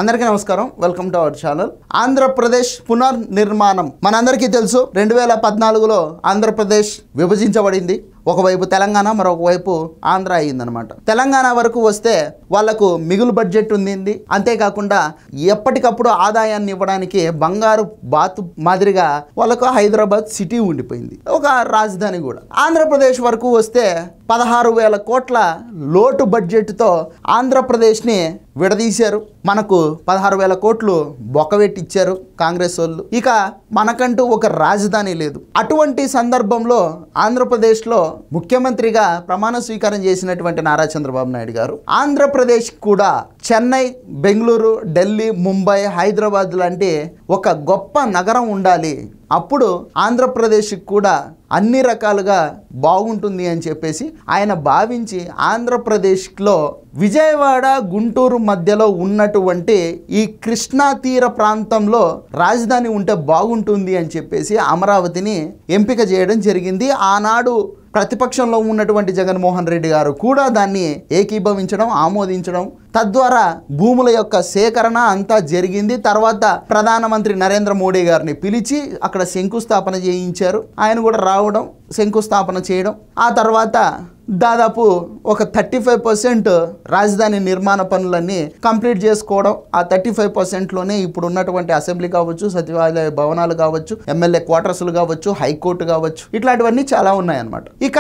అందరికీ నమస్కారం, welcome to our channel. Andhra Pradesh పునర్నిర్మాణం మనందరికీ తెలుసు. 2014లో ఆంధ్రప్రదేశ్ విభజించబడింది. ఒకవైపు తెలంగాణ, మరొక వైపు ఆంధ్ర అయ్యిందనమాట. తెలంగాణ వరకు వస్తే వాళ్లకు మిగులు బడ్జెట్ ఉంది. అంతేకాకుండా ఎప్పటికప్పుడు ఆదాయాన్ని ఇవ్వడానికి బంగారు బాతు మాదిరిగా వాళ్ళకు హైదరాబాద్ సిటీ ఉండిపోయింది, ఒక రాజధాని కూడా. ఆంధ్రప్రదేశ్ వరకు వస్తే 16,000 కోట్ల లోటు బడ్జెట్తో ఆంధ్రప్రదేశ్ని విడదీశారు. మనకు 16,000 కోట్లు బొక్కబెట్టిచ్చారు కాంగ్రెస్ వాళ్ళు. ఇక మనకంటూ ఒక రాజధాని లేదు. అటువంటి సందర్భంలో ఆంధ్రప్రదేశ్లో ముఖ్యమంత్రిగా ప్రమాణ స్వీకారం చేసినటువంటి నారా చంద్రబాబు నాయుడు గారు ఆంధ్రప్రదేశ్ కూడా చెన్నై, బెంగళూరు, ఢిల్లీ, ముంబై, హైదరాబాద్ లాంటి ఒక గొప్ప నగరం ఉండాలి, అప్పుడు ఆంధ్రప్రదేశ్కి కూడా అన్ని రకాలుగా బాగుంటుంది అని చెప్పేసి ఆయన భావించి ఆంధ్రప్రదేశ్లో విజయవాడ, గుంటూరు మధ్యలో ఉన్నటువంటి ఈ కృష్ణా తీర ప్రాంతంలో రాజధాని ఉంటే బాగుంటుంది అని చెప్పేసి అమరావతిని ఎంపిక చేయడం జరిగింది. ఆనాడు ప్రతిపక్షంలో ఉన్నటువంటి జగన్మోహన్ రెడ్డి గారు కూడా దాన్ని ఏకీభవించడం, ఆమోదించడం, తద్వారా భూముల యొక్క సేకరణ అంతా జరిగింది. తర్వాత ప్రధానమంత్రి నరేంద్ర మోడీ గారిని పిలిచి అక్కడ శంకుస్థాపన చేయించారు. ఆయన కూడా రావడం, శంకుస్థాపన చేయడం, ఆ తర్వాత దాదాపు ఒక 35% రాజధాని నిర్మాణ పనులన్నీ కంప్లీట్ చేసుకోవడం. ఆ 35%లోనే ఇప్పుడు ఉన్నటువంటి అసెంబ్లీ కావచ్చు, సచివాలయ భవనాలు కావచ్చు, ఎమ్మెల్యే క్వార్టర్స్లు కావచ్చు, హైకోర్టు కావచ్చు, ఇట్లాంటివన్నీ చాలా ఉన్నాయన్నమాట. ఇక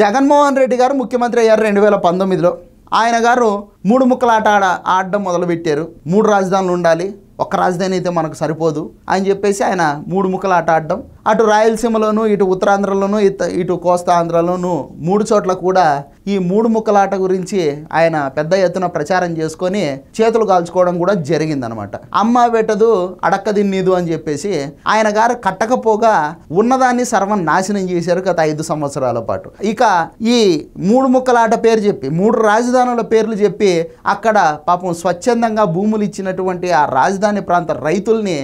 జగన్మోహన్ రెడ్డి గారు ముఖ్యమంత్రి అయ్యారు 2019లో. ఆయన గారు 3 ముక్కల ఆట ఆడడం మొదలుపెట్టారు. 3 రాజధానులు ఉండాలి, ఒక్క రాజధాని అయితే మనకు సరిపోదు అని చెప్పేసి ఆయన 3 ముక్కల ఆట ఆడడం. అటు రాయలసీమలోను, ఇటు ఉత్తరాంధ్రలోను, ఇటు కోస్తా ఆంధ్రలోను 3 చోట్ల కూడా ఈ 3 ముక్కల ఆట గురించి ఆయన పెద్ద ఎత్తున ప్రచారం చేసుకొని చేతులు కాల్చుకోవడం కూడా జరిగిందనమాట. అమ్మ పెట్టదు అడక్క తిన్నీదు అని చెప్పేసి ఆయన గారు కట్టకపోగా ఉన్నదాన్ని సర్వం నాశనం చేశారు గత 5 సంవత్సరాల పాటు. ఇక ఈ 3 ముక్కల ఆట పేరు చెప్పి 3 రాజధానుల పేర్లు చెప్పి అక్కడ పాపం స్వచ్ఛందంగా భూములు ఇచ్చినటువంటి ఆ రాజధాని ప్రాంత రైతుల్ని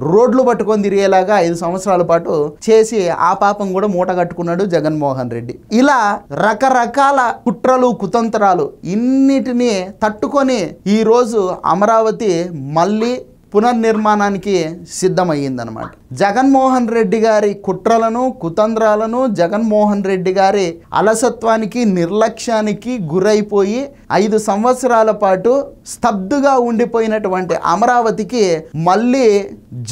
రోడ్లు పట్టుకొని తిరిగేలాగా 5 సంవత్సరాల పాటు చేసి ఆ పాపం కూడా మూట కట్టుకున్నాడు జగన్మోహన్ రెడ్డి. ఇలా రకరకాల కుట్రలు, కుతంత్రాలు ఇన్నిటినీ తట్టుకొని ఈరోజు అమరావతి మళ్ళీ పునర్నిర్మాణానికి సిద్ధమయ్యిందనమాట. జగన్మోహన్ రెడ్డి గారి కుట్రలను, కుతంత్రాలను, జగన్మోహన్ రెడ్డి గారి అలసత్వానికి, నిర్లక్ష్యానికి గురైపోయి 5 సంవత్సరాల పాటు స్తబ్దుగా ఉండిపోయినటువంటి అమరావతికి మళ్ళీ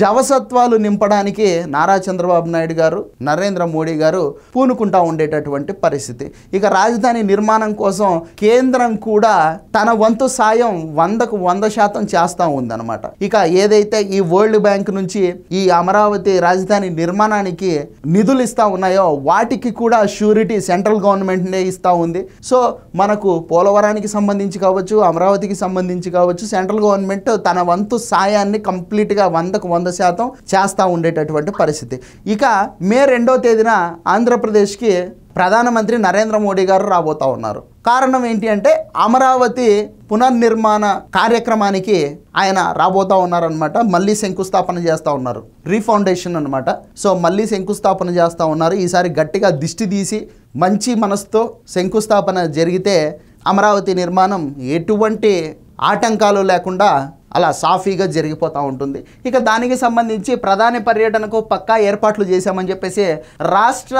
జవసత్వాలు నింపడానికి నారా చంద్రబాబు నాయుడు గారు, నరేంద్ర మోడీ గారు పూనుకుంటా ఉండేటటువంటి పరిస్థితి. ఇక రాజధాని నిర్మాణం కోసం కేంద్రం కూడా తన వంతు సాయం 100కు 100% చేస్తూ ఉందన్నమాట. ఇక ఏదైతే ఈ వరల్డ్ బ్యాంక్ నుంచి ఈ అమరావతి రాజధాని నిర్మాణానికి నిధులు ఇస్తా ఉన్నాయో వాటికి కూడా షూరిటీ సెంట్రల్ గవర్నమెంట్నే ఇస్తూ ఉంది. సో మనకు పోలవరానికి సంబంధించి కావచ్చు, అమరావతికి సంబంధించి కావచ్చు, సెంట్రల్ గవర్నమెంట్ తన వంతు సాయాన్ని కంప్లీట్గా 100కు 100% చేస్తూ ఉండేటటువంటి పరిస్థితి. ఇక మే 2వ తేదీన ఆంధ్రప్రదేశ్కి ప్రధానమంత్రి నరేంద్ర మోడీ గారు రాబోతూ ఉన్నారు. కారణం ఏంటి అంటే అమరావతి పునర్నిర్మాణ కార్యక్రమానికి ఆయన రాబోతూ ఉన్నారనమాట. మళ్ళీ శంకుస్థాపన చేస్తూ ఉన్నారు, రీఫౌండేషన్ అనమాట. సో మళ్ళీ శంకుస్థాపన చేస్తూ ఉన్నారు. ఈసారి గట్టిగా దిష్టి తీసి మంచి మనసుతో శంకుస్థాపన జరిగితే అమరావతి నిర్మాణం ఎటువంటి ఆటంకాలు లేకుండా అలా సాఫీగా జరిగిపోతూ ఉంటుంది. ఇక దానికి సంబంధించి ప్రధాని పర్యటనకు పక్కా ఏర్పాట్లు చేశామని చెప్పేసి రాష్ట్ర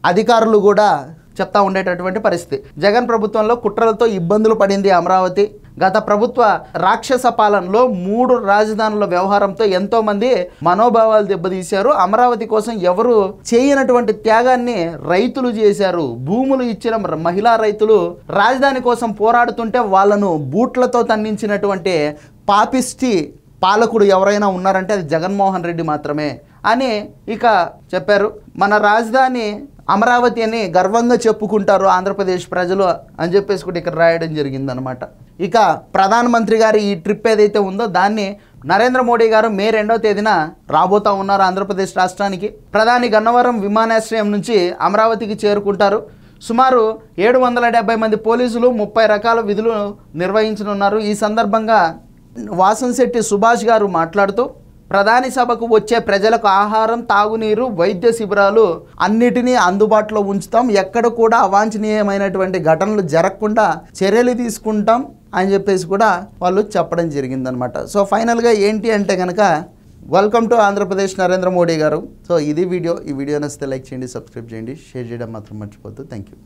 అధికారులు కూడా చెప్తా ఉండేటటువంటి పరిస్థితి. జగన్ ప్రభుత్వంలో కుట్రలతో ఇబ్బందులు పడింది అమరావతి. గత ప్రభుత్వ రాక్షస పాలనలో 3 రాజధానుల వ్యవహారంతో ఎంతోమంది మనోభావాలు దెబ్బతీశారు. అమరావతి కోసం ఎవరు చేయనటువంటి త్యాగాన్ని రైతులు చేశారు. భూములు ఇచ్చిన మహిళా రైతులు రాజధాని కోసం పోరాడుతుంటే వాళ్ళను బూట్లతో తన్నించినటువంటి పాపిస్టి పాలకుడు ఎవరైనా ఉన్నారంటే అది జగన్మోహన్ రెడ్డి మాత్రమే అని ఇక చెప్పారు. మన రాజధాని అమరావతి అని గర్వంగా చెప్పుకుంటారు ఆంధ్రప్రదేశ్ ప్రజలు అని చెప్పేసి కూడా ఇక్కడ రాయడం జరిగిందనమాట. ఇక ప్రధానమంత్రి గారి ఈ ట్రిప్ ఏదైతే ఉందో దాన్ని నరేంద్ర మోడీ గారు మే 2వ తేదీన రాబోతూ ఉన్నారు ఆంధ్రప్రదేశ్ రాష్ట్రానికి. ప్రధాని గన్నవరం విమానాశ్రయం నుంచి అమరావతికి చేరుకుంటారు. సుమారు 770 మంది పోలీసులు 30 రకాల విధులు నిర్వహించనున్నారు. ఈ సందర్భంగా వాసంశెట్టి సుభాష్ గారు మాట్లాడుతూ ప్రధాని సభకు వచ్చే ప్రజలకు ఆహారం, తాగునీరు, వైద్య శిబిరాలు అన్నిటినీ అందుబాటులో ఉంచుతాం. ఎక్కడ కూడా అవాంఛనీయమైనటువంటి ఘటనలు జరగకుండా చర్యలు తీసుకుంటాం. అని చెప్పేసి కూడా వాళ్ళు చెప్పడం జరిగిందనమాట. సో ఫైనల్గా ఏంటి అంటే కనుక వెల్కమ్ టు ఆంధ్రప్రదేశ్ నరేంద్ర మోడీ గారు. సో ఇది వీడియో. ఈ వీడియో నచ్చితే లైక్ చేయండి, సబ్స్క్రైబ్ చేయండి, షేర్ చేయడం మాత్రం మర్చిపోద్దు. Thank you.